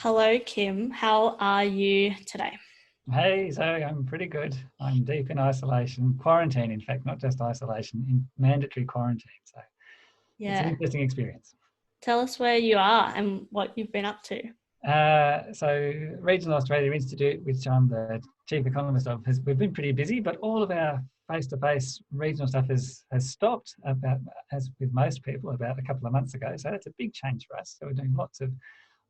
Hello, Kim. How are you today? Hey, Zoe, I'm pretty good. I'm deep in isolation, quarantine, in fact, not just isolation, in mandatory quarantine. So it's an Yeah. interesting experience. Tell us where you are and what you've been up to. So Regional Australia Institute, which I'm the Chief Economist of, we've been pretty busy, but all of our face-to-face regional stuff has stopped about, as with most people, about a couple of months ago. So that's a big change for us. So we're doing lots of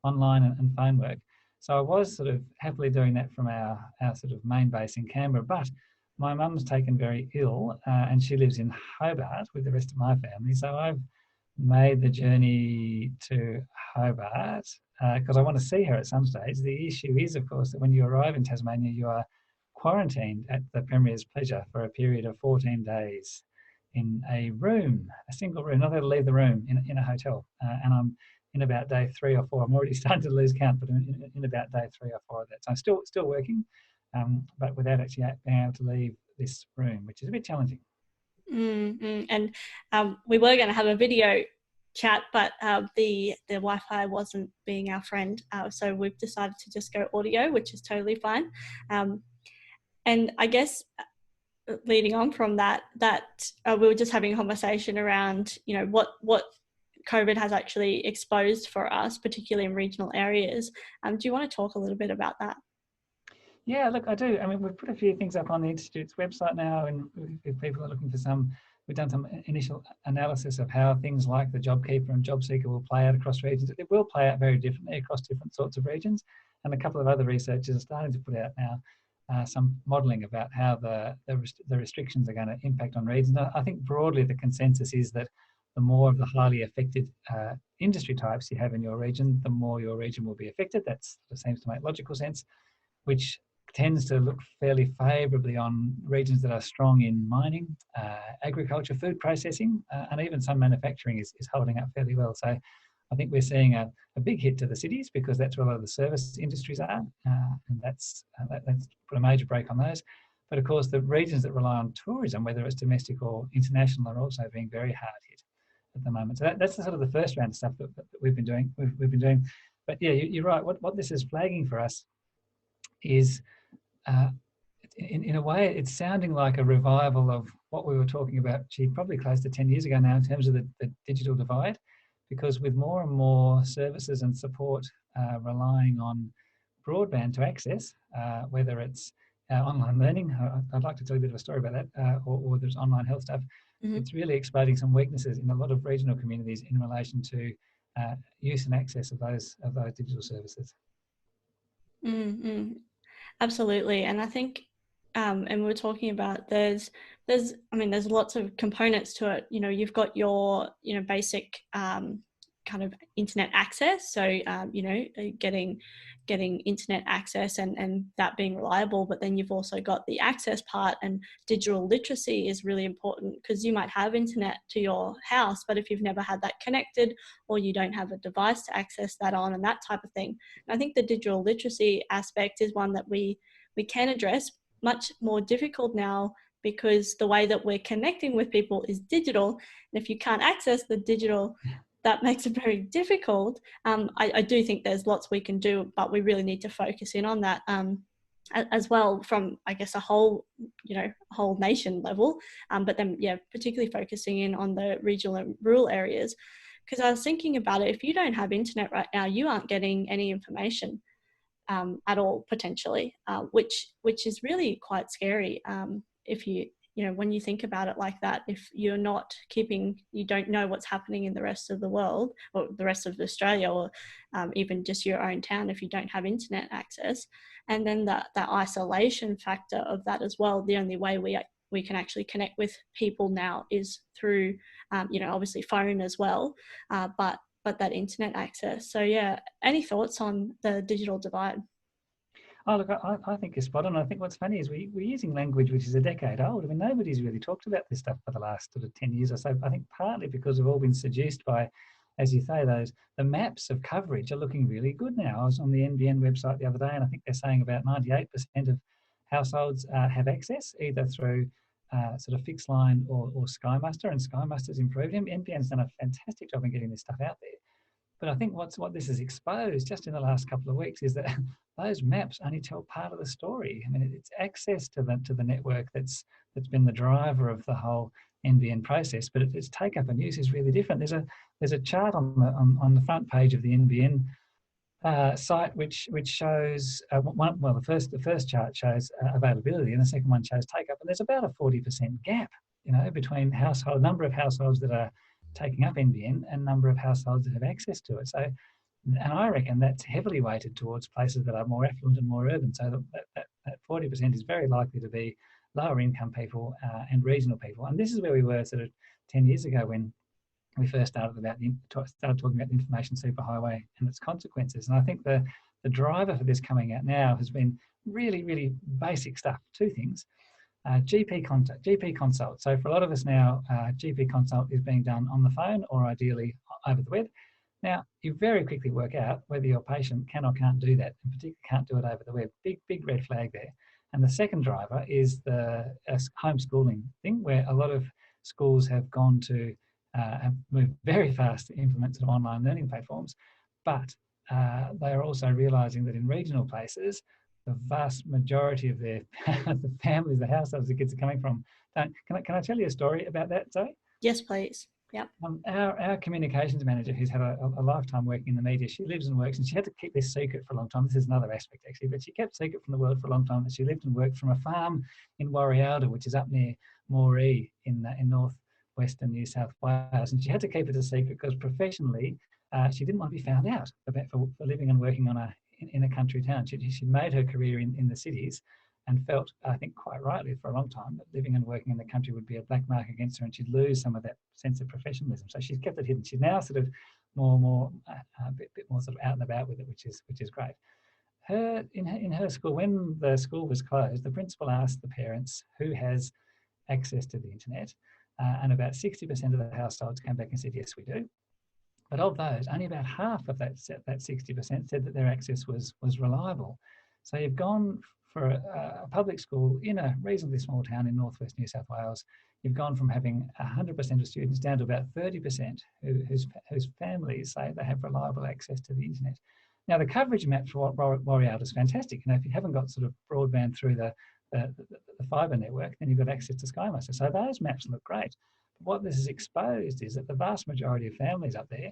online and phone work. So I was sort of happily doing that from our sort of main base in Canberra, but my mum's taken very ill and she lives in Hobart with the rest of my family. So I've made the journey to Hobart because I want to see her at some stage. The issue is, of course, that when you arrive in Tasmania, you are quarantined at the Premier's pleasure for a period of 14 days in a room, a single room, not able to leave the room in a hotel. And I'm in about day 3 or 4. I'm already starting to lose count, but in about day 3 or 4 of that. So I'm still working, but without actually being able to leave this room, which is a bit challenging. And we were going to have a video chat, but the Wi-Fi wasn't being our friend, so we've decided to just go audio, which is totally fine. And I guess leading on from that we were just having a conversation around, what COVID has actually exposed for us, particularly in regional areas. Do you want to talk a little bit about that? Yeah, look, I do. I mean, we've put a few things up on the Institute's website now, and if people are looking for some, we've done some initial analysis of how things like the JobKeeper and JobSeeker will play out across regions. It will play out very differently across different sorts of regions, and a couple of other researchers are starting to put out now some modelling about how the restrictions are going to impact on regions. I think broadly the consensus is that the more of the highly affected industry types you have in your region, the more your region will be affected. That seems to make logical sense, which tends to look fairly favourably on regions that are strong in mining, agriculture, food processing, and even some manufacturing is holding up fairly well. So I think we're seeing a big hit to the cities because that's where a lot of the service industries are, and that's put a major break on those. But of course, the regions that rely on tourism, whether it's domestic or international, are also being very hard hit at the moment. So that's the sort of the first round of stuff that we've been doing. We've been doing, but yeah, you're right. What this is flagging for us is, in a way, it's sounding like a revival of what we were talking about, probably close to 10 years ago now, in terms of the digital divide, because with more and more services and support relying on broadband to access, whether it's online learning, I'd like to tell you a bit of a story about that, or there's online health stuff. Mm-hmm. It's really exposing some weaknesses in a lot of regional communities in relation to use and access of those digital services. Mm-hmm. Absolutely. And I think, and we're talking about there's lots of components to it. You've got your, basic kind of internet access. So, getting internet access and that being reliable, but then you've also got the access part, and digital literacy is really important because you might have internet to your house, but if you've never had that connected, or you don't have a device to access that on, and that type of thing. And I think the digital literacy aspect is one that we can address, much more difficult now because the way that we're connecting with people is digital. And if you can't access the digital, that makes it very difficult. I do think there's lots we can do, but we really need to focus in on that as well from, I guess, a whole nation level. But then, particularly focusing in on the regional and rural areas. Because I was thinking about it, if you don't have internet right now, you aren't getting any information at all, potentially, which is really quite scary. If when you think about it like that, if you don't know what's happening in the rest of the world or the rest of Australia, or even just your own town, if you don't have internet access. And then that isolation factor of that as well. The only way we can actually connect with people now is through, obviously phone as well, but that internet access. So yeah, any thoughts on the digital divide? Oh, look, I think you're spot on. I think what's funny is we're using language which is a decade old. I mean, nobody's really talked about this stuff for the last sort of 10 years or so. I think partly because we've all been seduced by, as you say, the maps of coverage are looking really good now. I was on the NBN website the other day, and I think they're saying about 98% of households have access either through sort of fixed line or Sky Muster, and Sky Muster's improved. NBN's done a fantastic job in getting this stuff out there. But I think what this has exposed just in the last couple of weeks is that those maps only tell part of the story. I mean, it's access to the network that's been the driver of the whole NBN process, but its take up and use is really different. There's a chart on the front page of the NBN site which shows the first chart shows availability, and the second one shows take up, and there's about a 40% gap, between number of households that are taking up NBN and number of households that have access to it. So, and I reckon that's heavily weighted towards places that are more affluent and more urban. So that 40% is very likely to be lower income people and regional people. And this is where we were sort of 10 years ago when we first started talking about the information superhighway and its consequences. And I think the driver for this coming out now has been really, really basic stuff. Two things. GP consult. So for a lot of us now, GP consult is being done on the phone or ideally over the web. Now, you very quickly work out whether your patient can or can't do that, and particularly can't do it over the web. Big red flag there. And the second driver is the homeschooling thing, where a lot of schools have gone to have moved very fast to implement sort of online learning platforms, but they are also realising that in regional places, the vast majority of their the families, the households the kids are coming from, don't. Can I tell you a story about that, Zoe? Yes, please. Yeah. Our communications manager, who's had a lifetime working in the media, she lives and works, and she had to keep this secret for a long time. This is another aspect, actually, but she kept secret from the world for a long time that she lived and worked from a farm in Warrialda, which is up near Moree in northwestern New South Wales, and she had to keep it a secret because professionally she didn't want to be found out for living and working in a country town. She made her career in the cities and felt, I think quite rightly for a long time, that living and working in the country would be a black mark against her and she'd lose some of that sense of professionalism. So she's kept it hidden. She's now sort of a bit more sort of out and about with it, which is great. In her school, when the school was closed, the principal asked the parents who has access to the internet, and about 60% of the households came back and said, yes, we do. But of those, only about half of that 60% said that their access was reliable. So you've gone for a public school in a reasonably small town in northwest New South Wales, you've gone from having 100% of students down to about 30% whose families say they have reliable access to the internet. Now, the coverage map for Warrialda is fantastic. If you haven't got sort of broadband through the fibre network, then you've got access to Sky Master. So those maps look great. But what this has exposed is that the vast majority of families up there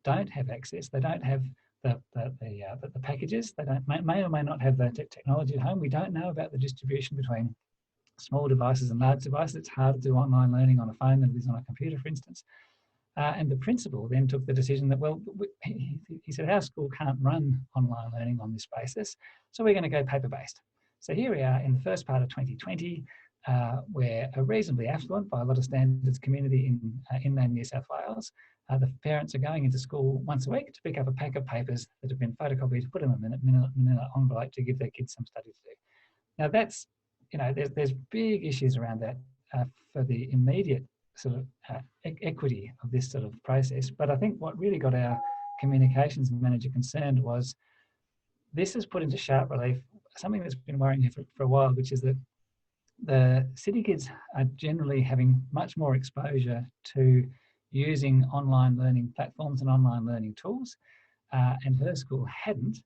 don't have access. They don't have the packages. They may or may not have the technology at home. We don't know about the distribution between small devices and large devices. It's hard to do online learning on a phone than it is on a computer, for instance. And the principal then took the decision that, he said, our school can't run online learning on this basis, so we're going to go paper-based. So here we are in the first part of 2020, we're a reasonably affluent, by a lot of standards, community in inland New South Wales. The parents are going into school once a week to pick up a pack of papers that have been photocopied, put in a manila envelope to give their kids some study to do. Now that's, there's big issues around that for the immediate sort of equity of this sort of process. But I think what really got our communications manager concerned was this has put into sharp relief something that's been worrying her for a while, which is that the city kids are generally having much more exposure to using online learning platforms and online learning tools, and her school hadn't,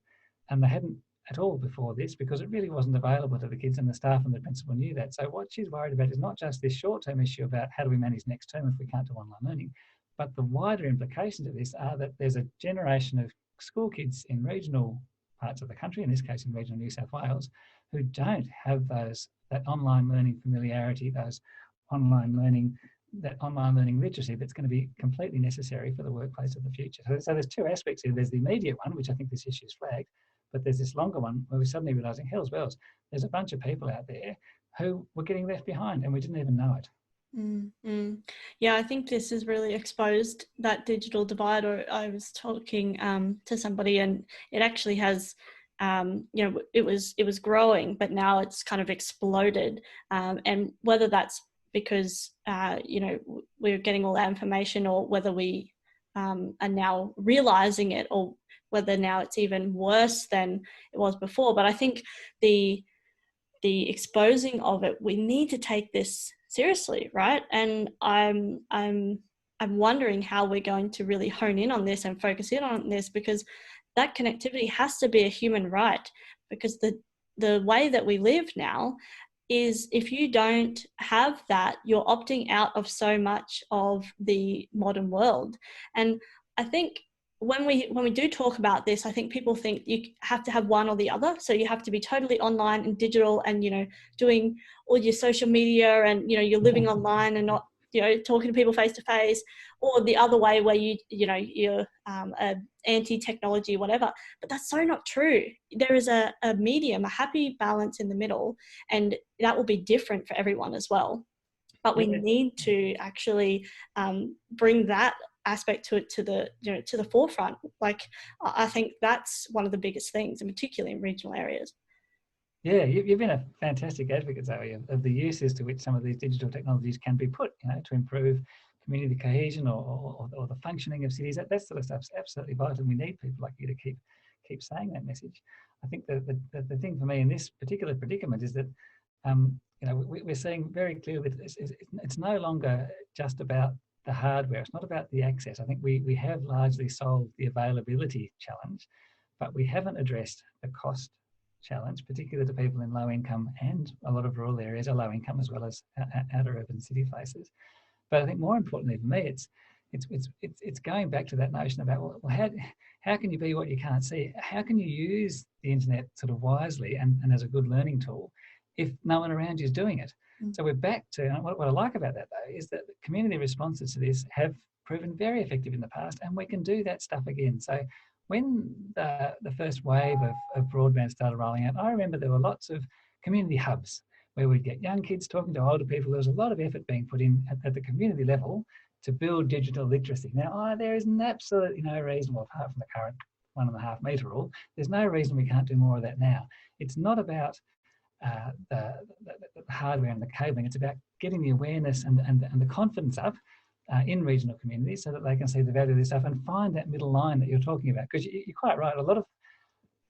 and they hadn't at all before this because it really wasn't available to the kids, and the staff and the principal knew that. So what she's worried about is not just this short-term issue about how do we manage next term if we can't do online learning, but the wider implications of this are that there's a generation of school kids in regional parts of the country, in this case in regional New South Wales, who don't have that online learning familiarity, that online learning literacy that's going to be completely necessary for the workplace of the future. So there's two aspects here. There's the immediate one, which I think this issue is flagged, but there's this longer one where we're suddenly realising, hell's bells, there's a bunch of people out there who were getting left behind and we didn't even know it. Mm-hmm. Yeah, I think this has really exposed that digital divide. Or I was talking to somebody, and it actually has, it was growing, but now it's kind of exploded. And whether that's because we're getting all that information, or whether we are now realizing it, or whether now it's even worse than it was before. But I think the exposing of it, we need to take this seriously, right? And I I'm wondering how we're going to really hone in on this and focus in on this, because that connectivity has to be a human right, because the way that we live now is, if you don't have that, you're opting out of so much of the modern world. And I think when we do talk about this, I think people think you have to have one or the other. So you have to be totally online and digital and, doing all your social media and, you're living online and not, talking to people face to face, or the other way where you're anti-technology, whatever. But that's so not true. There is a medium, a happy balance in the middle, and that will be different for everyone as well. But we need to actually bring that aspect to the forefront. Like, I think that's one of the biggest things, and particularly in regional areas. Yeah, you've been a fantastic advocate, Zoe, of the uses to which some of these digital technologies can be put, to improve community cohesion or the functioning of cities. That sort of stuff's absolutely vital. We need people like you to keep saying that message. I think the thing for me in this particular predicament is that we're seeing very clearly that it's no longer just about the hardware. It's not about the access. I think we have largely solved the availability challenge, but we haven't addressed the cost challenge, particularly to people in low income, and a lot of rural areas are low income as well as outer urban city places. But I think more importantly for me, it's going back to that notion about, well, how can you be what you can't see? How can you use the internet sort of wisely and as a good learning tool if no one around you is doing it? So we're back to, and what I like about that though is that the community responses to this have proven very effective in the past, and we can do that stuff again. So when the first wave of broadband started rolling out, I remember there were lots of community hubs where we'd get young kids talking to older people. There was a lot of effort being put in at the community level to build digital literacy. Now, there is absolutely no reason, well, apart from the current 1.5 metre rule, there's no reason we can't do more of that now. It's not about the hardware and the cabling. It's about getting the awareness and the confidence up in regional communities so that they can see the value of this stuff and find that middle line that you're talking about. Because you're quite right, a lot of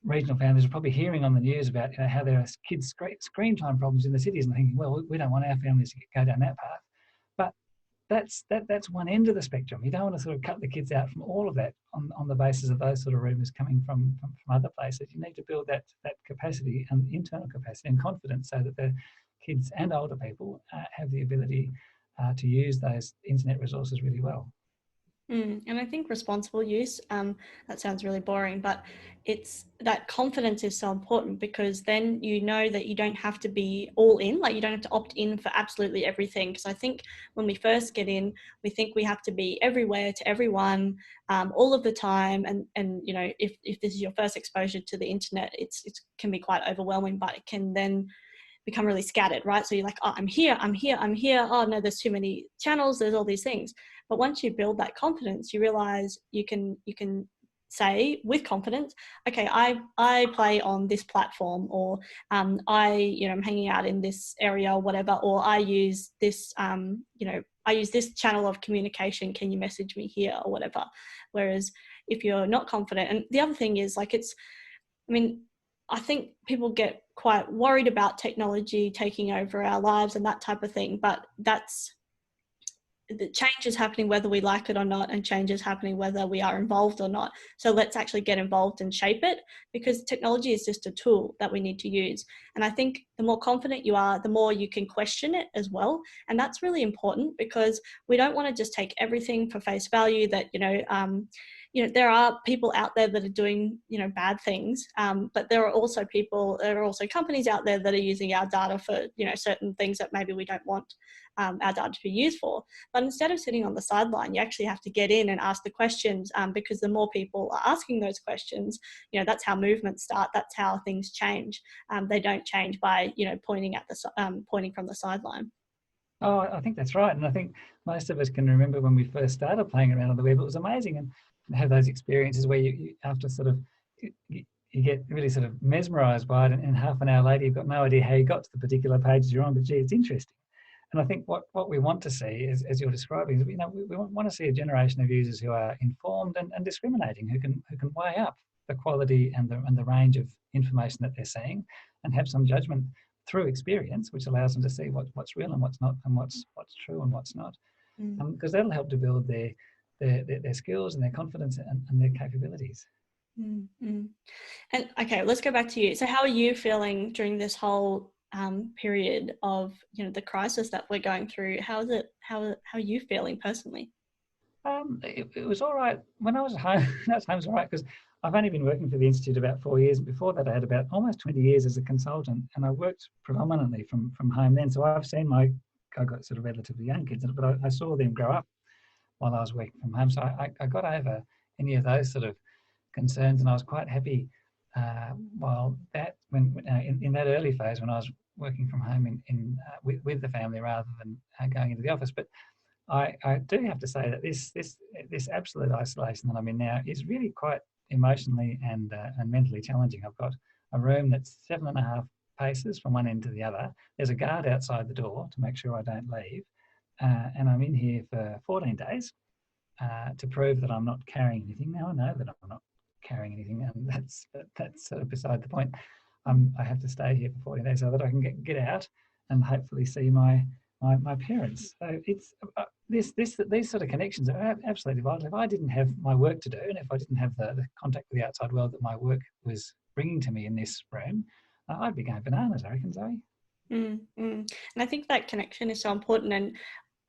regional families are probably hearing on the news about how there are kids' screen time problems in the cities and thinking, well, we don't want our families to go down that path. But that's one end of the spectrum. You don't want to sort of cut the kids out from all of that on the basis of those sort of rumours coming from other places. You need to build that capacity and internal capacity and confidence so that the kids and older people have the ability to use those internet resources really well. And I think responsible use, that sounds really boring, but it's that confidence is so important, because then you know that you don't have to be all in, like you don't have to opt in for absolutely everything. Because I think when we first get in, we think we have to be everywhere to everyone all of the time. And if this is your first exposure to the internet, it can be quite overwhelming, but it can then become really scattered, right? So you're like, oh, I'm here. Oh no, there's too many channels. There's all these things. But once you build that confidence, you realize you can say with confidence, okay, I play on this platform, or I'm hanging out in this area or whatever, or I use this, I use this channel of communication. Can you message me here or whatever? Whereas if you're not confident, and the other thing is I think people get quite worried about technology taking over our lives and that type of thing, but the change is happening whether we like it or not, and change is happening whether we are involved or not. So let's actually get involved and shape it, because technology is just a tool that we need to use. And I think the more confident you are, the more you can question it as well. And that's really important, because we don't want to just take everything for face value that, there are people out there that are doing, bad things, but there are also companies out there that are using our data for, certain things that maybe we don't want our data to be used for. But instead of sitting on the sideline, you actually have to get in and ask the questions, because the more people are asking those questions, that's how movements start. That's how things change. They don't change by, pointing from the sideline. Oh, I think that's right. And I think most of us can remember when we first started playing around on the web, it was amazing. And have those experiences where you after sort of, you get really sort of mesmerised by it, and half an hour later, you've got no idea how you got to the particular pages you're on, but gee, it's interesting. And I think what we want to see, as you're describing, is we want to see a generation of users who are informed and discriminating, who can weigh up the quality and the range of information that they're seeing, and have some judgment through experience, which allows them to see what's real and what's not, and what's true and what's not. because that'll help to build their skills and their confidence and their capabilities. And okay, let's go back to you. So how are you feeling during this whole period of, you know, the crisis that we're going through? How are you feeling personally? It was all right when I was home. That was all right because I've only been working for the Institute about 4 years. Before that, I had about almost 20 years as a consultant, and I worked predominantly from home then. So I've seen I got sort of relatively young kids, but I saw them grow up while I was working from home. So I got over any of those sort of concerns, and I was quite happy while that when in that early phase when I was working from home with the family rather than going into the office. But I do have to say that this absolute isolation that I'm in now is really quite emotionally and mentally challenging. I've got a room that's 7.5 paces from one end to the other. There's a guard outside the door to make sure I don't leave, and I'm in here for 14 days to prove that I'm not carrying anything. Now I know that I'm not carrying anything, and that's sort of beside the point. I have to stay here for 14 days so that I can get out and hopefully see my parents. So it's these sort of connections are absolutely vital. If I didn't have my work to do, and if I didn't have the contact with the outside world that my work was bringing to me in this room, I'd be going bananas, I reckon, Zoe. And I think that connection is so important,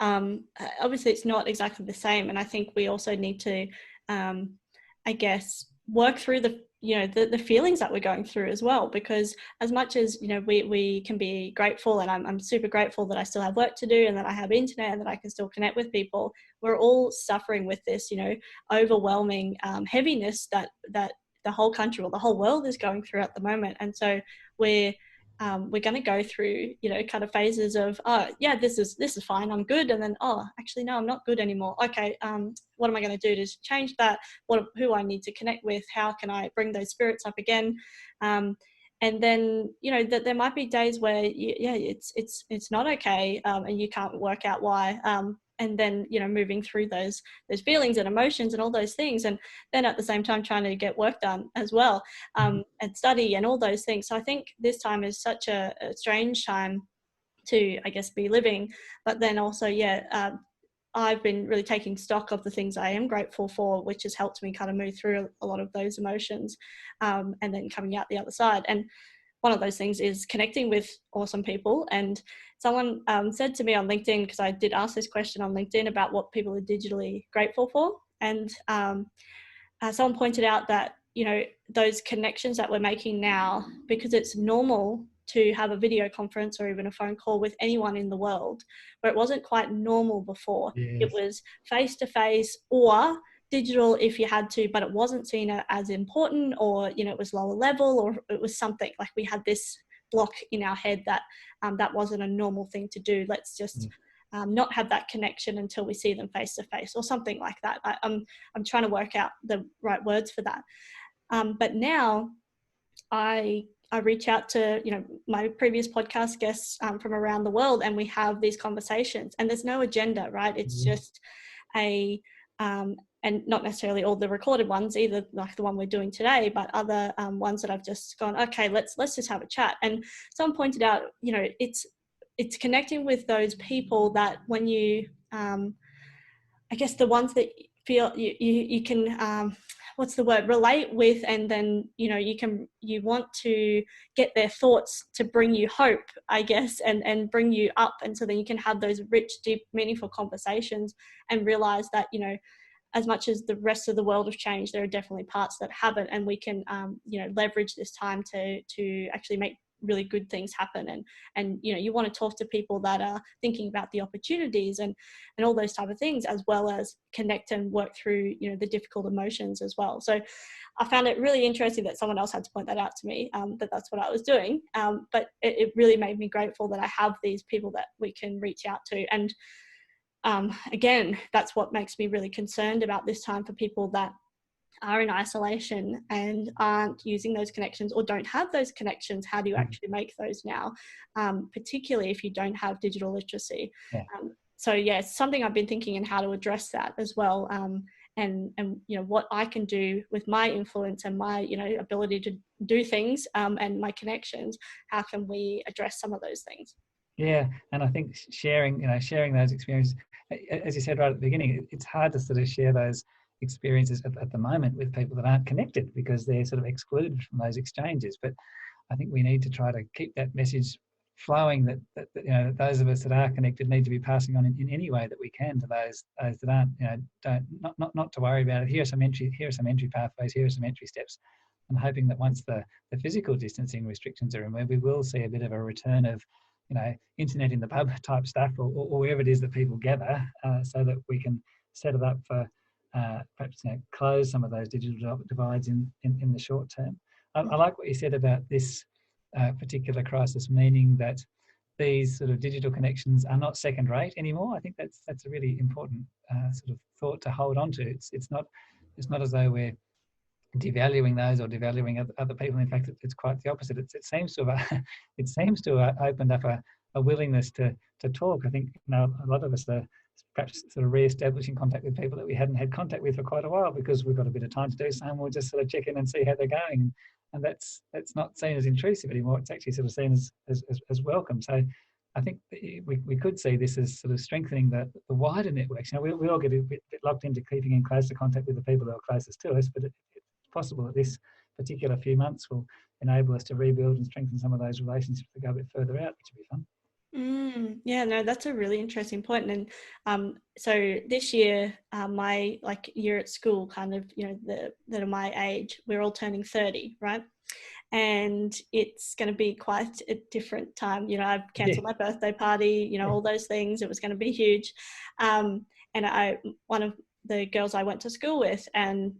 and obviously it's not exactly the same. And I think we also need to, I guess, work through the feelings that we're going through as well, because as much as, you know, we can be grateful, and I'm super grateful that I still have work to do and that I have internet and that I can still connect with people, we're all suffering with this, you know, overwhelming heaviness that the whole country or the whole world is going through at the moment. And so we're going to go through, you know, kind of phases of, oh yeah, this is fine, I'm good, and then, oh, actually no, I'm not good anymore. Okay, what am I going to do to change that? Who I need to connect with? How can I bring those spirits up again? And then, you know, that there might be days where it's not okay, and you can't work out why. And then, you know, moving through those feelings and emotions and all those things, and then at the same time trying to get work done as well, and study and all those things. So I think this time is such a strange time to, I guess, be living. But then also, I've been really taking stock of the things I am grateful for, which has helped me kind of move through a lot of those emotions, and then coming out the other side. And one of those things is connecting with awesome people. And someone said to me on LinkedIn, because I did ask this question on LinkedIn about what people are digitally grateful for. And someone pointed out that, you know, those connections that we're making now, because it's normal to have a video conference or even a phone call with anyone in the world, where it wasn't quite normal before. Yes. It was face-to-face or digital if you had to, but it wasn't seen as important, or, you know, it was lower level, or it was something like we had this block in our head that that wasn't a normal thing to do. Let's just not have that connection until we see them face to face, or something like that. I'm trying to work out the right words for that. But now I reach out to, you know, my previous podcast guests from around the world, and we have these conversations, and there's no agenda, right? It's just and not necessarily all the recorded ones either, like the one we're doing today, but other ones that I've just gone, okay, let's just have a chat. And someone pointed out, you know, it's connecting with those people that when you, I guess the ones that feel you can, what's the word, relate with, and then, you know, you want to get their thoughts to bring you hope, I guess, and bring you up. And so then you can have those rich, deep, meaningful conversations and realize that, you know, as much as the rest of the world have changed, there are definitely parts that haven't, and we can, you know, leverage this time to actually make really good things happen. And you know, you want to talk to people that are thinking about the opportunities and all those type of things, as well as connect and work through, you know, the difficult emotions as well. So I found it really interesting that someone else had to point that out to me, that that's what I was doing. But it really made me grateful that I have these people that we can reach out to. And again, that's what makes me really concerned about this time for people that are in isolation and aren't using those connections, or don't have those connections. How do you actually make those now, particularly if you don't have digital literacy? So it's something I've been thinking in how to address that as well, and you know, what I can do with my influence and my, you know, ability to do things, and my connections. How can we address some of those things? Yeah, and I think sharing those experiences, as you said right at the beginning, it's hard to sort of share those experiences at the moment with people that aren't connected because they're sort of excluded from those exchanges. But I think we need to try to keep that message flowing that that those of us that are connected need to be passing on in any way that we can to those that aren't. Don't not to worry about it. Here are some entry pathways. Here are some entry steps. I'm hoping that once the physical distancing restrictions are removed, we will see a bit of a return of internet in the pub type stuff, or wherever it is that people gather, so that we can set it up for perhaps close some of those digital divides in the short term. I like what you said about this particular crisis, meaning that these sort of digital connections are not second rate anymore. I think that's a really important sort of thought to hold on to. It's not as though we're devaluing those or devaluing other people. In fact, it's quite the opposite. It seems to have opened up a willingness to talk. I think a lot of us are perhaps sort of re-establishing contact with people that we hadn't had contact with for quite a while because we've got a bit of time to do so, and we'll just sort of check in and see how they're going. And that's not seen as intrusive anymore. It's actually sort of seen as welcome. So I think we could see this as sort of strengthening the wider networks. We all get a bit locked into keeping in closer contact with the people that are closest to us, but it's possible that this particular few months will enable us to rebuild and strengthen some of those relationships to go a bit further out, which would be fun. Yeah, no, that's a really interesting point. And so this year, my year at school, kind of, that are my age, we're all turning 30, right? And it's going to be quite a different time. I've cancelled my birthday party, all those things. It was going to be huge. And one of the girls I went to school with, and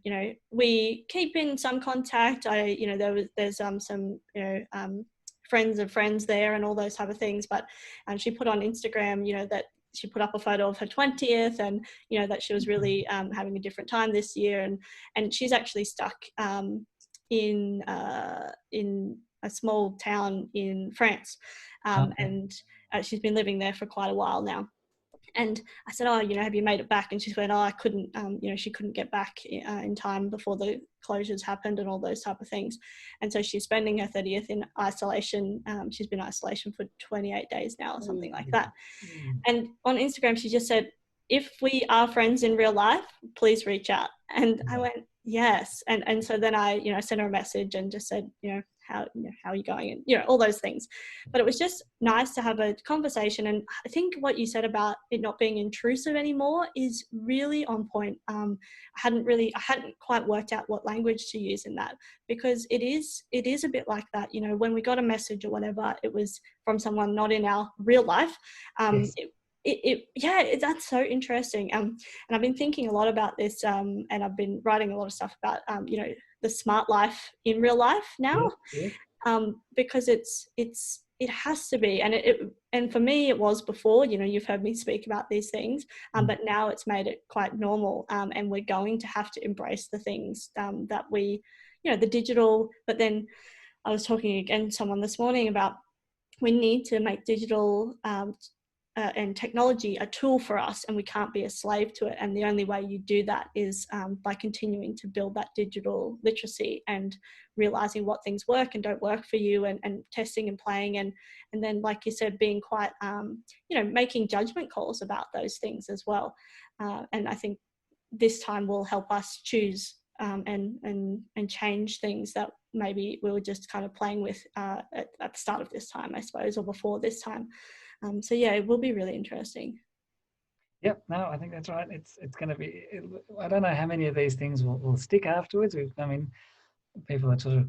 we keep in some contact. There's some friends of friends there and all those type of things, but she put on Instagram that she put up a photo of her 20th, and that she was really having a different time this year, and she's actually stuck in a small town in France, and she's been living there for quite a while now. And I said, have you made it back? And she went, I couldn't, she couldn't get back in time before the closures happened and all those type of things. And so she's spending her 30th in isolation. She's been in isolation for 28 days now or something like that. And on Instagram, she just said, if we are friends in real life, please reach out. And I went, yes. And so then I, sent her a message and just said, how are you going? And, all those things. But it was just nice to have a conversation. And I think what you said about it not being intrusive anymore is really on point. I hadn't quite worked out what language to use in that, because it is a bit like that. When we got a message or whatever, it was from someone not in our real life. Yes. That's so interesting. And I've been thinking a lot about this, and I've been writing a lot of stuff about, the smart life in real life now, because it has to be, and for me it was before. You've heard me speak about these things, but now it's made it quite normal, and we're going to have to embrace the things that we, the digital. But then I was talking again to someone this morning about we need to make digital and technology a tool for us, and we can't be a slave to it. And the only way you do that is by continuing to build that digital literacy and realizing what things work and don't work for you, and testing and playing, and then, like you said, being quite making judgment calls about those things as well. And I think this time will help us choose and change things that maybe we were just kind of playing with at the start of this time, I suppose, or before this time. So yeah, it will be really interesting. Yep, no, I think that's right. It's going to be, I don't know how many of these things will stick afterwards. I mean, people are sort of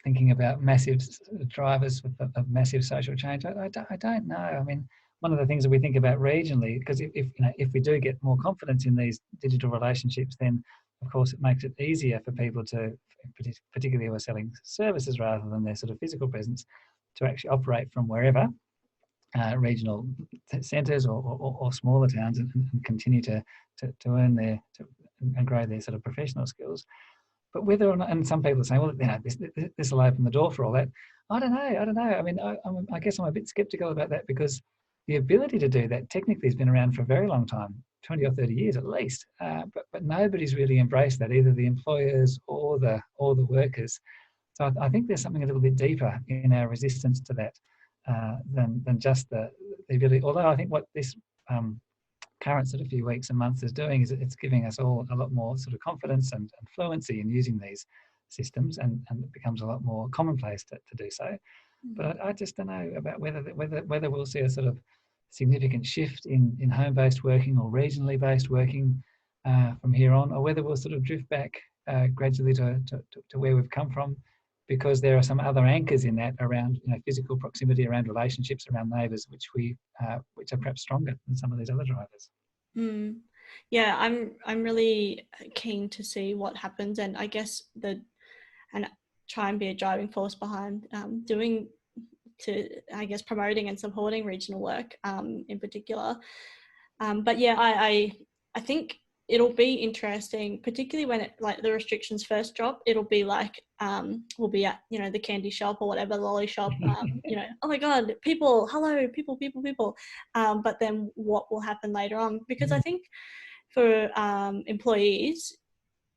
thinking about massive drivers of massive social change. I don't know. I mean, one of the things that we think about regionally, because if we do get more confidence in these digital relationships, then of course it makes it easier for people to, particularly who are selling services rather than their sort of physical presence, to actually operate from wherever. Regional centres or smaller towns, and continue to earn and grow their sort of professional skills. But whether or not, and some people are saying, well, this will open the door for all that. I don't know. I mean, I guess I'm a bit sceptical about that, because the ability to do that technically has been around for a very long time, 20 or 30 years at least. But nobody's really embraced that, either the employers or the workers. So I think there's something a little bit deeper in our resistance to that. than just the ability. Although I think what this current sort of few weeks and months is doing is it's giving us all a lot more sort of confidence and fluency in using these systems, and it becomes a lot more commonplace to do so. But I just don't know about whether we'll see a sort of significant shift in home-based working or regionally based working from here on, or whether we'll sort of drift back gradually to where we've come from, because there are some other anchors in that around, you know, physical proximity, around relationships, around neighbours, which are perhaps stronger than some of these other drivers. Yeah, I'm really keen to see what happens, and I guess and try and be a driving force behind promoting and supporting regional work in particular. But yeah, I think it'll be interesting, particularly when the restrictions first drop. It'll be like we'll be at, you know, the candy shop or whatever, the lolly shop, you know, oh my god, people, hello, people, but then what will happen later on? Because I think for employees,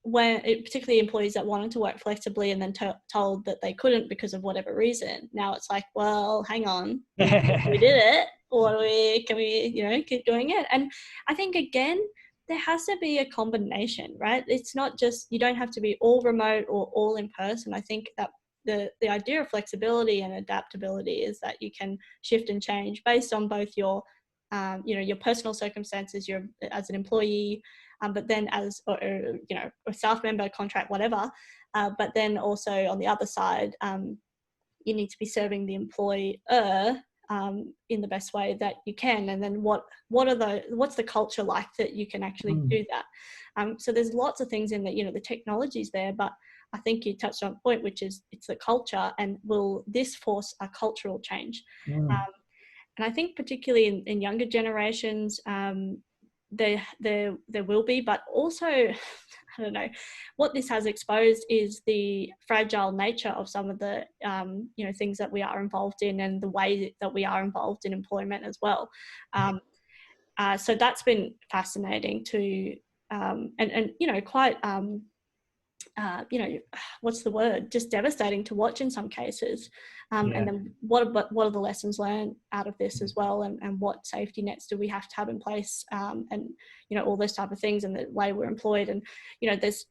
particularly employees that wanted to work flexibly and then told that they couldn't because of whatever reason, now it's like, well, hang on, we did it, or can we, you know, keep doing it? And I think, again, there has to be a combination, right? It's not just, you don't have to be all remote or all in person. I think that the idea of flexibility and adaptability is that you can shift and change based on both your you know, your personal circumstances, as an employee, but then as, you know, a staff member, contract, whatever, but then also on the other side, you need to be serving the employer in the best way that you can. And then what's the culture like that you can actually do that? So there's lots of things in that, you know, the technology's there, but I think you touched on a point, which is it's the culture, and will this force a cultural change? And I think particularly in younger generations, there will be, but also, I don't know, what this has exposed is the fragile nature of some of the, you know, things that we are involved in, and the way that we are involved in employment as well. So that's been fascinating to, and you know, quite, you know, what's the word? Just devastating to watch in some cases. And then what are the lessons learned out of this as well, and what safety nets do we have to have in place, and, you know, all those type of things, and the way we're employed, and, you know, there's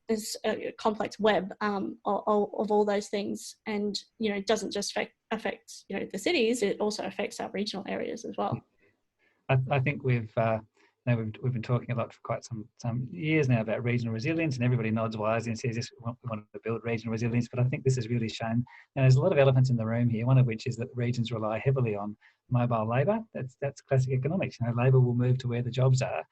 a complex web of all those things, and, you know, it doesn't just affect, you know, the cities, it also affects our regional areas as well. I think we've been talking a lot for quite some years now about regional resilience, and everybody nods wisely and says, yes, we want to build regional resilience. But I think this has really shown, and there's a lot of elephants in the room here, one of which is that regions rely heavily on mobile labour. That's classic economics. You know, labour will move to where the jobs are.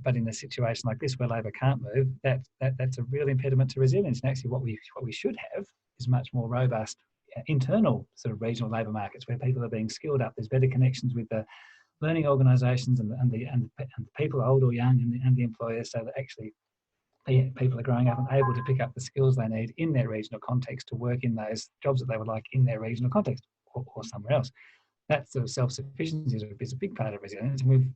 But in a situation like this where labour can't move, that's a real impediment to resilience. And actually what we should have is much more robust internal sort of regional labour markets where people are being skilled up. There's better connections with the learning organisations and the people, old or young, and the employers, so that actually people are growing up and able to pick up the skills they need in their regional context to work in those jobs that they would like in their regional context or somewhere else. That sort of self-sufficiency is a big part of resilience, and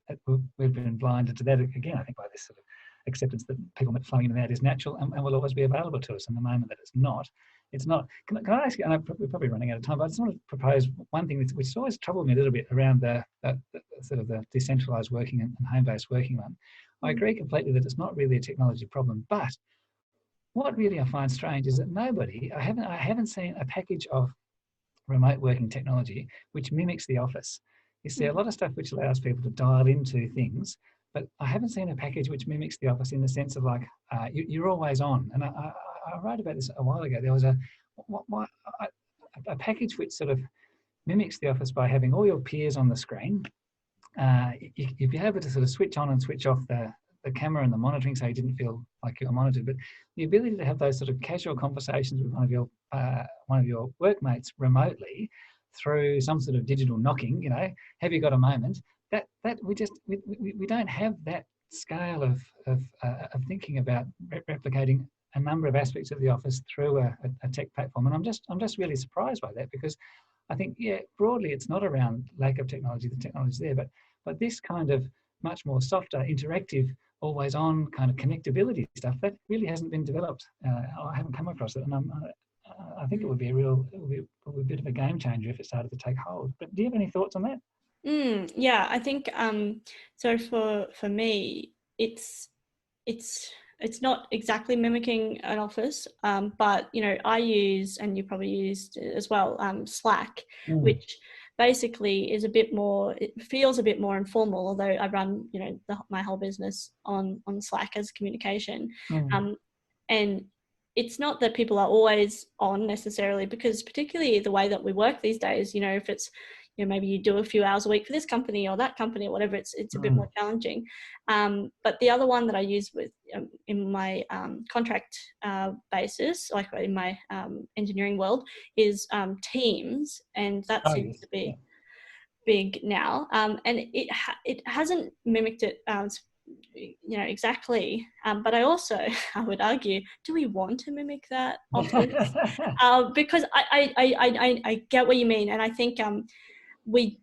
we've been blinded to that again, I think, by this sort of acceptance that people flowing in and out is natural and will always be available to us. And the moment that it's not, it's not. Can I ask you, and we're probably running out of time, but I just want to propose one thing which has always troubled me a little bit around the sort of the decentralised working and home-based working one. I agree completely that it's not really a technology problem, but what really I find strange is that I haven't seen a package of remote working technology which mimics the office. You see a lot of stuff which allows people to dial into things, but I haven't seen a package which mimics the office in the sense of like you're always on. And I wrote about this a while ago. There was a package which sort of mimics the office by having all your peers on the screen. You'd be able to sort of switch on and switch off the camera and the monitoring, so you didn't feel like you were monitored. But the ability to have those sort of casual conversations with one of your workmates remotely through some sort of digital knocking, you know, have you got a moment? That we don't have that scale of thinking about replicating a number of aspects of the office through a tech platform. And I'm just really surprised by that, because I think, broadly it's not around lack of technology. The technology's there, but this kind of much more softer, interactive, always on kind of connectability stuff that really hasn't been developed. I haven't come across it, and I think it would be probably a bit of a game changer if it started to take hold. But do you have any thoughts on that? Yeah, I think so. For me, it's it's not exactly mimicking an office, but I use, and you probably used as well, Slack, which basically is a bit more. It feels a bit more informal, although I run my whole business on Slack as communication, and it's not that people are always on necessarily, because particularly the way that we work these days, if it's maybe you do a few hours a week for this company or that company or whatever, it's a bit more challenging. But the other one that I use with in my contract basis, like in my engineering world, is Teams, and that seems to be big now. And it hasn't mimicked it exactly, but I would argue, do we want to mimic that office? Because I get what you mean, and I think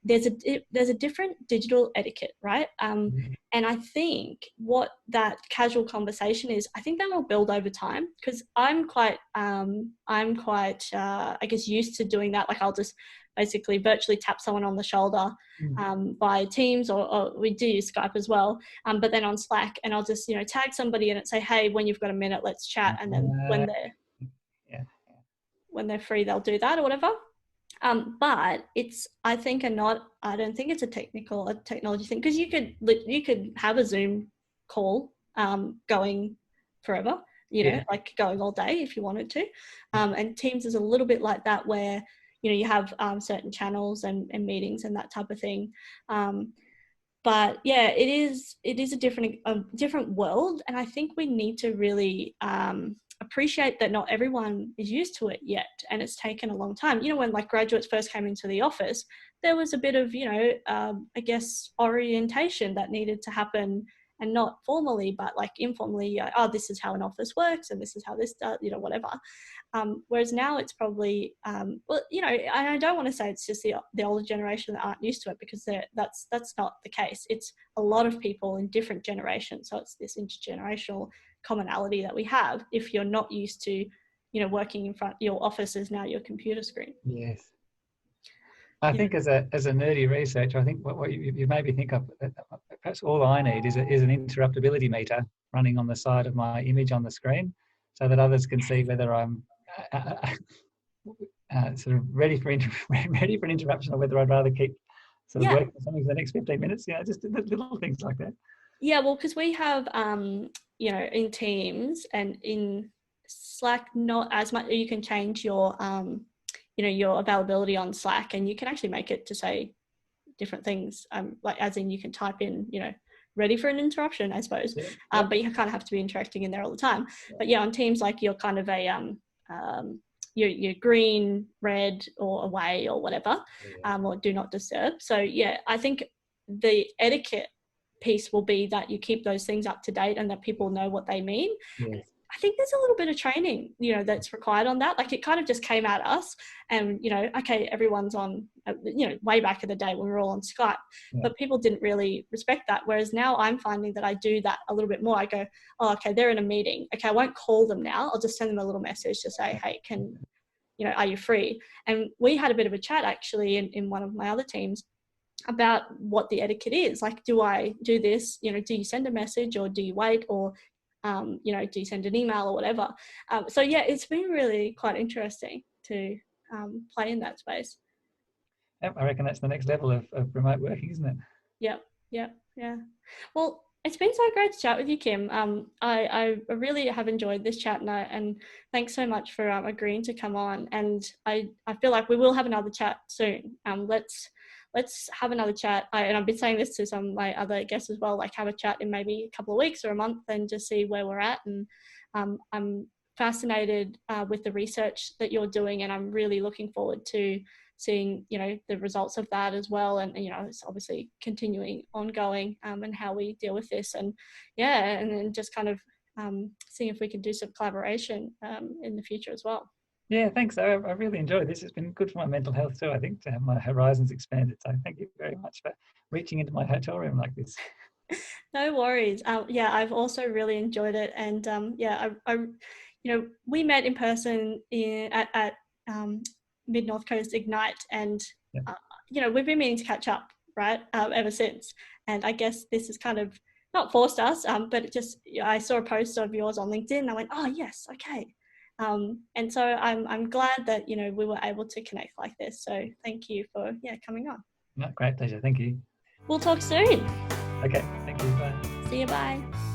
there's a different digital etiquette, right? And I think what that casual conversation is, I think that will build over time, because I'm quite I guess used to doing that. Like, I'll just basically virtually tap someone on the shoulder by Teams, or we do use Skype as well, but then on Slack, and I'll just tag somebody in and say, hey, when you've got a minute, let's chat, and then when they're free, they'll do that or whatever. But I don't think it's a technology thing, because you could have a Zoom call going forever, like going all day if you wanted to. And Teams is a little bit like that, where you have certain channels and meetings and that type of thing. But yeah, it is a different world, and I think we need to really appreciate that not everyone is used to it yet, and it's taken a long time. When like graduates first came into the office, there was a bit of I guess orientation that needed to happen, and not formally but like informally. This is how an office works, and this is how this does, whatever. Whereas now it's probably and I don't want to say it's just the older generation that aren't used to it, because that's not the case. It's a lot of people in different generations, so it's this intergenerational commonality that we have if you're not used to working in front. Your office is now your computer screen. Yes. I think as a nerdy researcher, I think what you made me think of, perhaps all I need is an interruptibility meter running on the side of my image on the screen, so that others can see whether I'm sort of ready for an interruption, or whether I'd rather keep sort of working on something for the next 15 minutes. Just little things like that. Yeah, well, because we have in Teams and in Slack, not as much. You can change your your availability on Slack, and you can actually make it to say different things, like as in you can type in ready for an interruption, I suppose. But you kind of have to be interacting in there all the time. But yeah, on Teams, like you're kind of a you're green, red, or away, or whatever, or do not disturb. So yeah, I think the etiquette piece will be that you keep those things up to date and that people know what they mean. I think there's a little bit of training, that's required on that. Like, it kind of just came at us, and, okay, everyone's on, way back in the day when we were all on Skype, but people didn't really respect that. Whereas now I'm finding that I do that a little bit more. I go, oh, okay, they're in a meeting. Okay, I won't call them now. I'll just send them a little message to say, hey, are you free? And we had a bit of a chat actually in one of my other teams about what the etiquette is. Like, do I do this? Do you send a message, or do you wait, or do you send an email or whatever? So yeah, it's been really quite interesting to play in that space. I reckon that's the next level of remote working, isn't it? Yeah. Well, it's been so great to chat with you, Kim. I really have enjoyed this chat, and thanks so much for agreeing to come on. And I feel like we will have another chat soon. Let's have another chat. And I've been saying this to some of my other guests as well, like have a chat in maybe a couple of weeks or a month, and just see where we're at. And I'm fascinated with the research that you're doing, and I'm really looking forward to seeing, the results of that as well. And, it's obviously continuing ongoing, and how we deal with this. And and then just kind of seeing if we can do some collaboration in the future as well. Yeah, thanks. I really enjoyed this. It's been good for my mental health too, I think, to have my horizons expanded. So thank you very much for reaching into my hotel room like this. No worries. I've also really enjoyed it. And we met in person at Mid North Coast Ignite, and we've been meaning to catch up, right, ever since. And I guess this has kind of not forced us, but it just, I saw a post of yours on LinkedIn and I went, oh yes, okay. And so I'm glad that, we were able to connect like this. So thank you for coming on. No, great pleasure. Thank you. We'll talk soon. Okay, thank you. Bye. See you, bye.